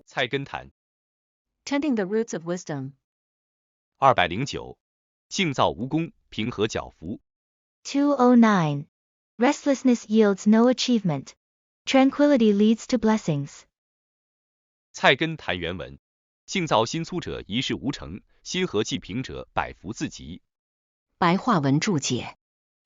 菜根谭 Tending the roots of wisdom. 209静躁无功，平和矫服。 209. Restlessness yields no achievement. Tranquility leads to blessings. 菜根谭原文：静躁心粗者一事无成，心和气平者百福自集。白话文注解：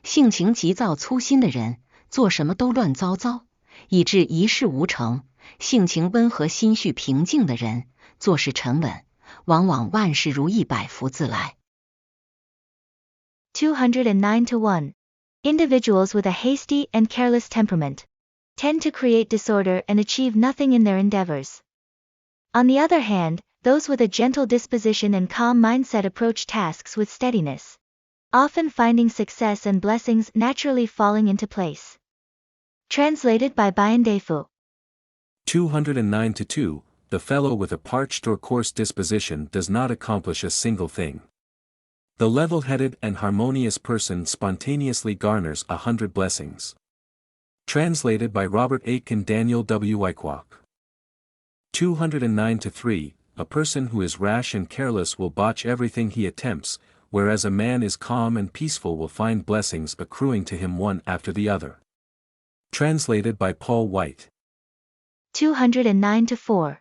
性情急躁粗心的人，做什么都乱糟糟，以致一事无成；性情温和心绪平静的人，做事沉稳，往往万事如意，百福自来。209-1. Individuals with a hasty and careless temperament tend to create disorder and achieve nothing in their endeavors. On the other hand, those with a gentle disposition and calm mindset approach tasks with steadiness, often finding success and blessings naturally falling into place. Translated by Bayandefu. 209-2. The fellow with a parched or coarse disposition does not accomplish a single thing. The level-headed and harmonious person spontaneously garners 100 blessings. Translated by Robert Aitken Daniel W. Wyckoff. 209-3. A person who is rash and careless will botch everything he attempts, whereas a man is calm and peaceful will find blessings accruing to him one after the other. Translated by Paul White. 209-4.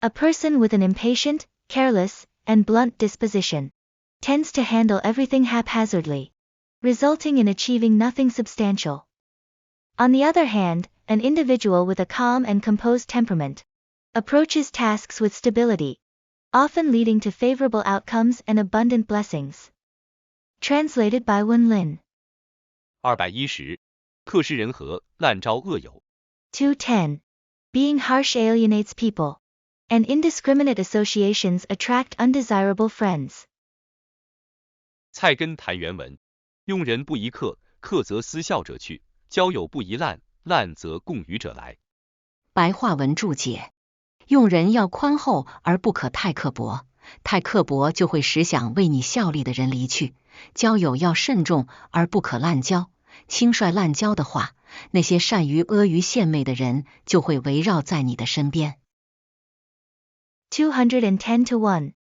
A person with an impatient, careless, and blunt disposition tends to handle everything haphazardly, resulting in achieving nothing substantial. On the other hand, an individual with a calm and composed temperament approaches tasks with stability, often leading to favorable outcomes and abundant blessings. Translated by Wen Lin. 210克施人和，滥招恶友。 210. Being harsh alienates people, and indiscriminate associations attract undesirable friends. 菜根谭原文：用人不宜克，克则思笑者去；交友不宜滥，滥则共语者来。白话文注解：用人要宽厚而不可太刻薄，太刻薄就会使想为你效力的人离去；交友要慎重而不可滥交，轻率滥交的话，那些善于阿谀献媚的人就会围绕在你的身边。210-1.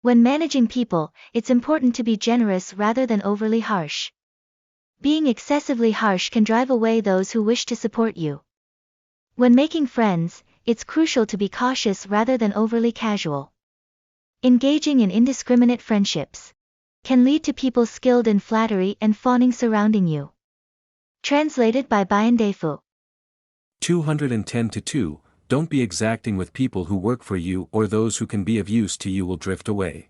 When managing people, it's important to be generous rather than overly harsh. Being excessively harsh can drive away those who wish to support you. When making friends, it's crucial to be cautious rather than overly casual. Engaging in indiscriminate friendships can lead to people skilled in flattery and fawning surrounding you. Translated by Bayandefu. 210-2. Don't be exacting with people who work for you, or those who can be of use to you will drift away.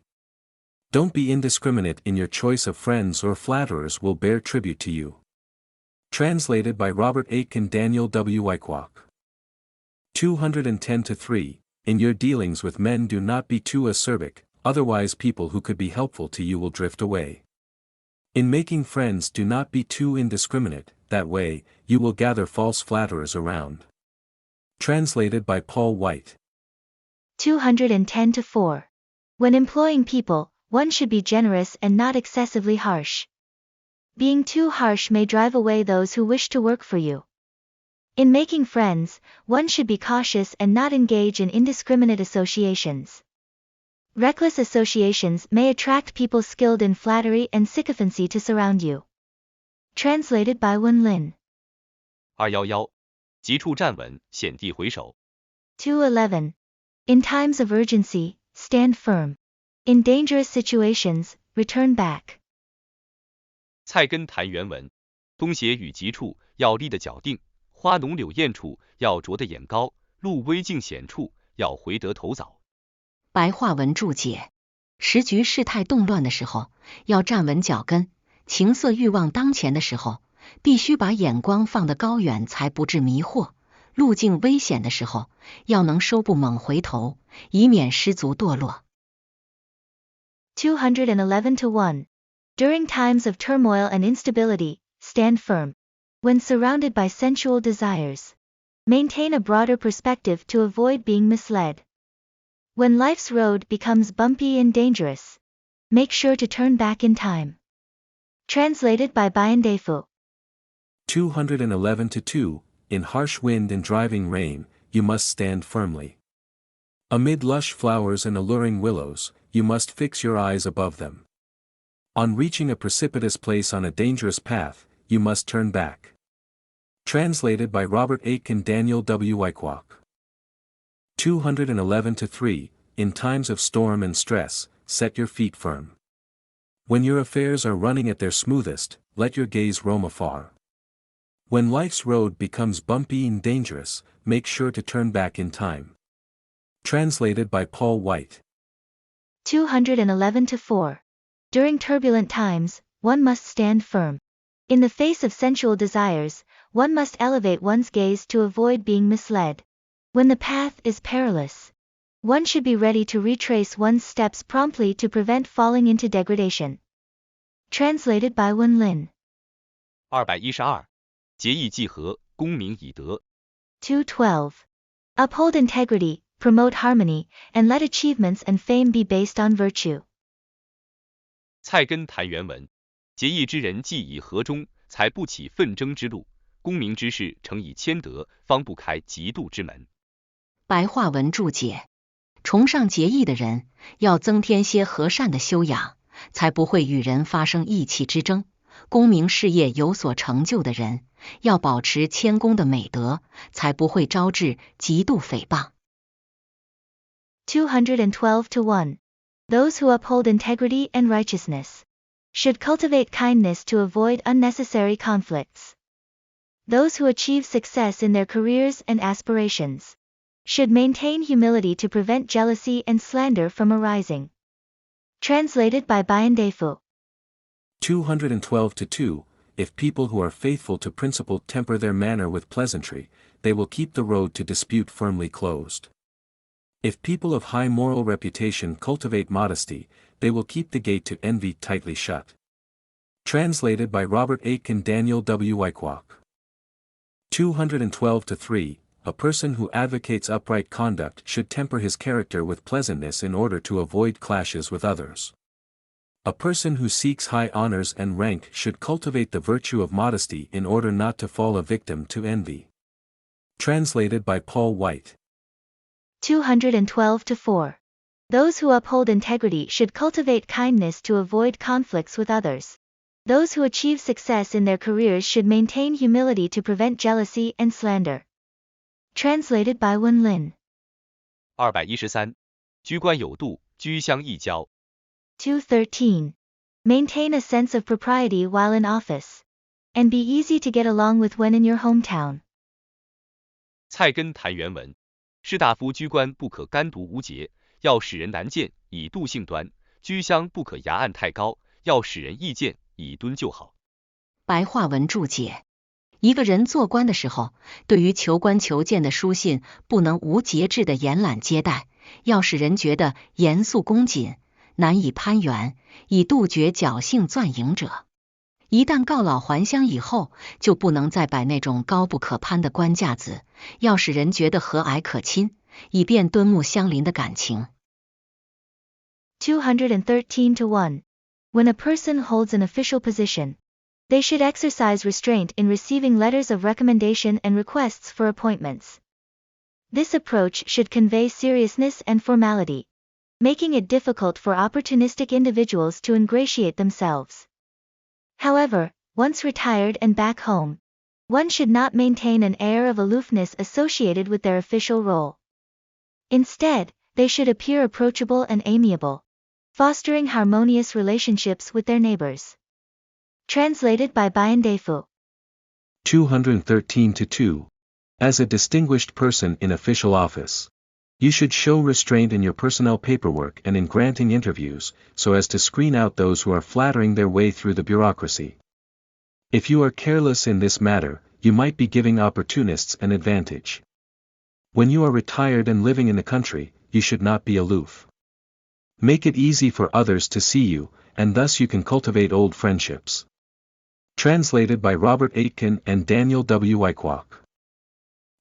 Don't be indiscriminate in your choice of friends, or flatterers will bear tribute to you. Translated by Robert Aitken Daniel W. Wyckoff. 210-3. In your dealings with men, do not be too acerbic, otherwise people who could be helpful to you will drift away. In making friends, do not be too indiscriminate, that way, you will gather false flatterers around. Translated by Paul White. 210-4. When employing people, one should be generous and not excessively harsh. Being too harsh may drive away those who wish to work for you. In making friends, one should be cautious and not engage in indiscriminate associations. Reckless associations may attract people skilled in flattery and sycophancy to surround you. Translated by Wen Lin. 211急处站稳，险地回首。 211. In times of urgency, stand firm. In dangerous situations, return back. 菜根谭原文：风斜雨急处，要立得脚定；花浓柳艳处，要着得眼高；路危境险处，要回得头早。白话文注解：时局事态动乱的时候，要站稳脚跟；情色欲望当前的时候，必须把眼光放得高远，才不致迷惑；路径危险的时候，要能收步猛回头，以免失足堕落。211-1. During times of turmoil and instability, stand firm. When surrounded by sensual desires, maintain a broader perspective to avoid being misled. When life's road becomes bumpy and dangerous, make sure to turn back in time. Translated by Bayandefu. 211-2. In harsh wind and driving rain, you must stand firmly. Amid lush flowers and alluring willows, you must fix your eyes above them. On reaching a precipitous place on a dangerous path, you must turn back. Translated by Robert Aitken Daniel W. Wyckoff. 211-3, In times of storm and stress, set your feet firm. When your affairs are running at their smoothest, let your gaze roam afar. When life's road becomes bumpy and dangerous, make sure to turn back in time. Translated by Paul White. 211-4. During turbulent times, one must stand firm. In the face of sensual desires, one must elevate one's gaze to avoid being misled. When the path is perilous, one should be ready to retrace one's steps promptly to prevent falling into degradation. Translated by Wen Lin. 212. 节义济和，功名以德。 212. Uphold integrity, promote harmony, and let achievements and fame be based on virtue. 菜根谭原文：节义之人既以和中，才不起纷争之路；功名之士诚以谦德，方不开嫉妒之门。白话文注解：崇尚节义的人，要增添些和善的修养，才不会与人发生意气之争；功名事业有所成就的人，要保持谦恭的美德，才不会招致嫉妒诽谤。212-1. Those who uphold integrity and righteousness should cultivate kindness to avoid unnecessary conflicts. Those who achieve success in their careers and aspirations should maintain humility to prevent jealousy and slander from arising. Translated by Bayan Defu. 212-2, If people who are faithful to principle temper their manner with pleasantry, they will keep the road to dispute firmly closed. If people of high moral reputation cultivate modesty, they will keep the gate to envy tightly shut. Translated by Robert Aitken Daniel W. Wyckoff. 212-3, A person who advocates upright conduct should temper his character with pleasantness in order to avoid clashes with others. A person who seeks high honors and rank should cultivate the virtue of modesty in order not to fall a victim to envy. Translated by Paul White. 212-4. Those who uphold integrity should cultivate kindness to avoid conflicts with others. Those who achieve success in their careers should maintain humility to prevent jealousy and slander. Translated by Wen Lin. 213. 居官有度，居乡易交。 213. Maintain a sense of propriety while in office. And be easy to get along with when in your hometown. 菜根谭原文：士大夫居官不可干独无节，要使人难见，以度性端；居乡不可牙案太高，要使人易见，以敦就好。白话文注解：一个人做官的时候，对于求官求荐的书信，不能无节制的延揽接待，要使人觉得严肃恭谨，难以攀援，以杜绝侥幸钻营者。一旦告老还乡以后，就不能再摆那种高不可攀的官架子，要使人觉得和蔼可亲，以便敦睦相邻的感情。213-1. When a person holds an official position, they should exercise restraint in receiving letters of recommendation and requests for appointments. This approach should convey seriousness and formality, making it difficult for opportunistic individuals to ingratiate themselves. However, once retired and back home, one should not maintain an air of aloofness associated with their official role. Instead, they should appear approachable and amiable, fostering harmonious relationships with their neighbors. Translated by Bayan Defu. 213-2. As a distinguished person in official office, you should show restraint in your personnel paperwork and in granting interviews, so as to screen out those who are flattering their way through the bureaucracy. If you are careless in this matter, you might be giving opportunists an advantage. When you are retired and living in the country, you should not be aloof. Make it easy for others to see you, and thus you can cultivate old friendships. Translated by Robert Aitken and Daniel W. Wyckoff.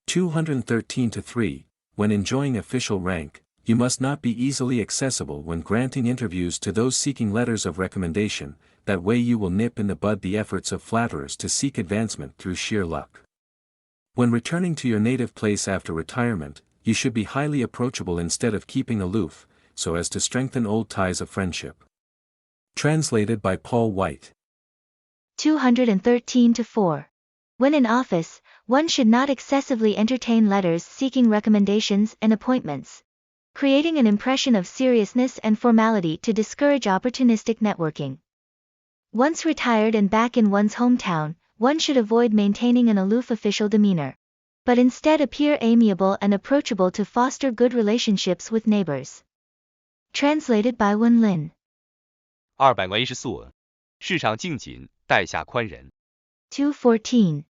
213-3. When enjoying official rank, you must not be easily accessible when granting interviews to those seeking letters of recommendation, that way you will nip in the bud the efforts of flatterers to seek advancement through sheer luck. When returning to your native place after retirement, you should be highly approachable instead of keeping aloof, so as to strengthen old ties of friendship. Translated by Paul White. 213-4. When in office, one should not excessively entertain letters seeking recommendations and appointments, creating an impression of seriousness and formality to discourage opportunistic networking. Once retired and back in one's hometown, one should avoid maintaining an aloof official demeanor, but instead appear amiable and approachable to foster good relationships with neighbors. Translated by Wen Lin. 214文，市场敬谨，待下宽仁。214.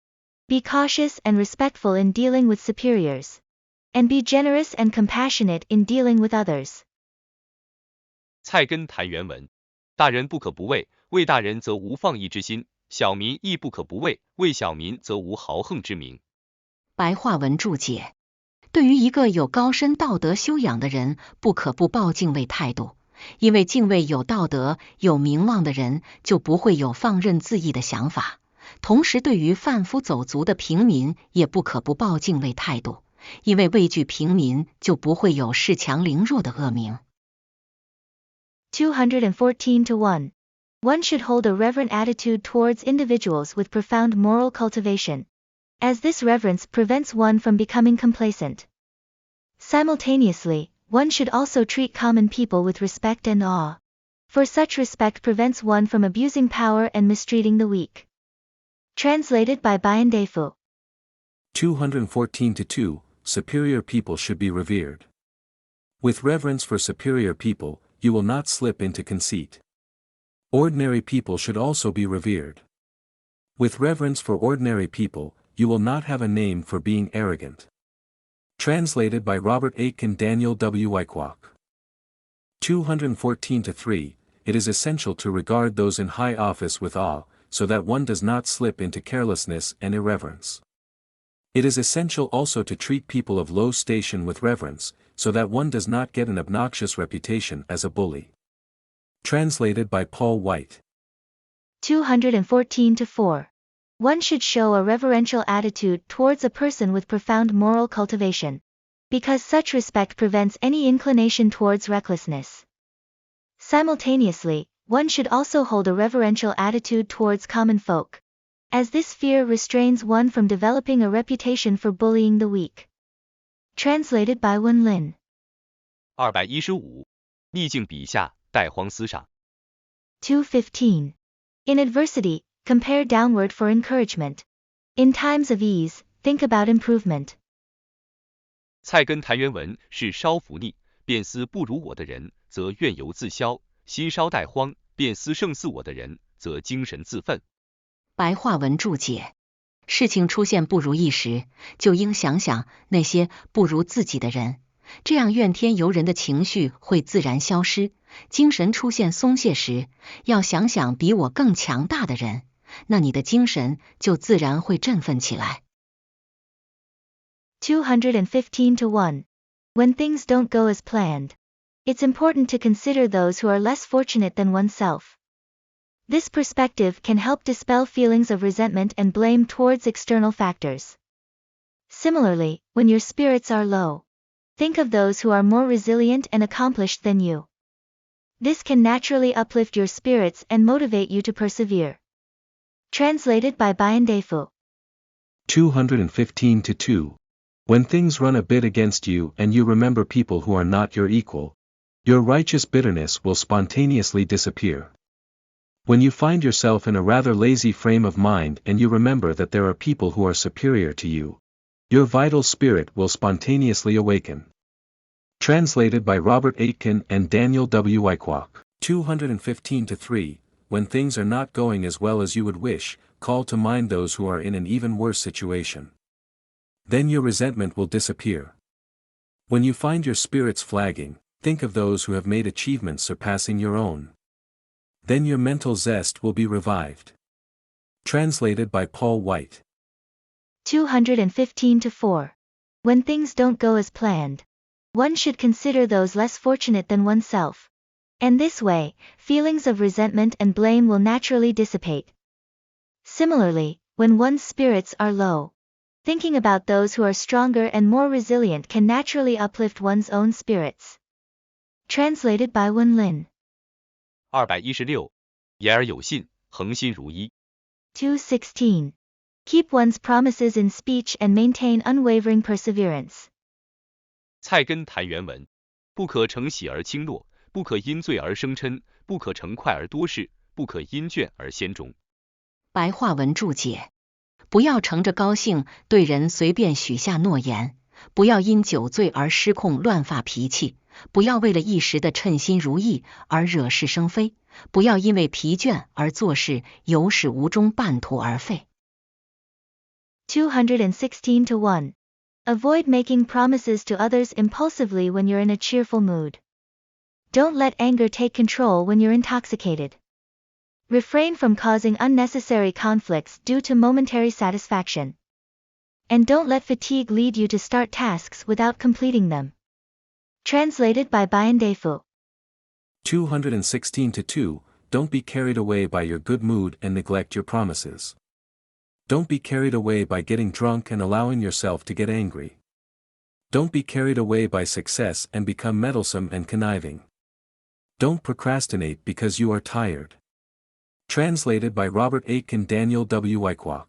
Be cautious and respectful in dealing with superiors, and be generous and compassionate in dealing with others. 菜根谭原文：大人不可不畏，为大人则无放逸之心；小民亦不可不畏，为小民则无豪横之名。白话文注解：对于一个有高深道德修养的人，不可不抱敬畏态度，因为敬畏有道德、有名望的人，就不会有放任自意的想法。同时，对于贩夫走卒的平民，也不可不抱敬畏态度，因为畏惧平民，就不会有恃强凌弱的恶名。214-1. One should hold a reverent attitude towards individuals with profound moral cultivation, as this reverence prevents one from becoming complacent. Simultaneously, one should also treat common people with respect and awe, for such respect prevents one from abusing power and mistreating the weak. Translated by Bayan Defu. 214-2. Superior people should be revered. With reverence for superior people, you will not slip into conceit. Ordinary people should also be revered. With reverence for ordinary people, you will not have a name for being arrogant. Translated by Robert Aitken Daniel W. Wyckoff. 214-3. It is essential to regard those in high office with awe, so that one does not slip into carelessness and irreverence. It is essential also to treat people of low station with reverence, so that one does not get an obnoxious reputation as a bully. Translated by Paul White. 214-4. One should show a reverential attitude towards a person with profound moral cultivation, because such respect prevents any inclination towards recklessness. Simultaneously, one should also hold a reverential attitude towards common folk, as this fear restrains one from developing a reputation for bullying the weak. Translated by Wen Lin. 215. 逆境笔下，待荒思上。215. In adversity, compare downward for encouragement. In times of ease, think about improvement. 菜根谭原文是稍服逆，便思不如我的人，则怨尤自消；心稍待荒，便思胜似我的人，则精神自奋。白话文注解：事情出现不如意时，就应想想那些不如自己的人，这样怨天尤人的情绪会自然消失。精神出现松懈时，要想想比我更强大的人，那你的精神就自然会振奋起来。215-1. When things don't go as planned, it's important to consider those who are less fortunate than oneself. This perspective can help dispel feelings of resentment and blame towards external factors. Similarly, when your spirits are low, think of those who are more resilient and accomplished than you. This can naturally uplift your spirits and motivate you to persevere. Translated by Bayan Defu. 215-2. When things run a bit against you and you remember people who are not your equal, your righteous bitterness will spontaneously disappear. When you find yourself in a rather lazy frame of mind and you remember that there are people who are superior to you, your vital spirit will spontaneously awaken. Translated by Robert Aitken and Daniel W. Wyckoff. 215-3. When things are not going as well as you would wish, call to mind those who are in an even worse situation. Then your resentment will disappear. When you find your spirits flagging, think of those who have made achievements surpassing your own. Then your mental zest will be revived. Translated by Paul White. 215-4. When things don't go as planned, one should consider those less fortunate than oneself. And this way, feelings of resentment and blame will naturally dissipate. Similarly, when one's spirits are low, Thinking about those who are stronger and more resilient can naturally uplift one's own spirits. Translated by Wen Lin. 216. 言而有信，恒心如一。216. Keep one's promises in speech and maintain unwavering perseverance. 菜根谭原文：不可乘喜而轻诺，不可因醉而生嗔，不可乘快而多事，不可因倦而先终。白话文注解：不要乘着高兴对人随便许下诺言，不要因酒醉而失控乱发脾气，不要为了一时的称心如意而惹是生非，不要因为疲倦而做事有始无终半途而废。216-1. Avoid making promises to others impulsively when you're in a cheerful mood. Don't let anger take control when you're intoxicated. Refrain from causing unnecessary conflicts due to momentary satisfaction. And don't let fatigue lead you to start tasks without completing them. Translated by Bayandefu. 216-2. Don't be carried away by your good mood and neglect your promises. Don't be carried away by getting drunk and allowing yourself to get angry. Don't be carried away by success and become meddlesome and conniving. Don't procrastinate because you are tired. Translated by Robert Aitken Daniel W. Wyckoff.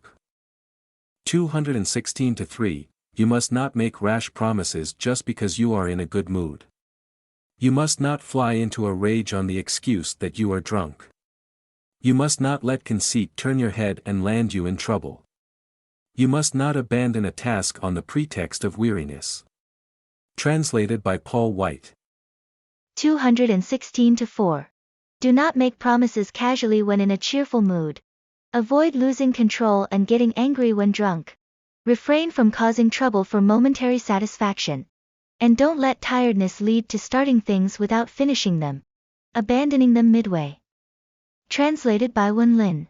216-3. You must not make rash promises just because you are in a good mood. You must not fly into a rage on the excuse that you are drunk. You must not let conceit turn your head and land you in trouble. You must not abandon a task on the pretext of weariness. Translated by Paul White. 216-4. Do not make promises casually when in a cheerful mood. Avoid losing control and getting angry when drunk. Refrain from causing trouble for momentary satisfaction. And don't let tiredness lead to starting things without finishing them. Abandoning them midway. Translated by Wen Lin.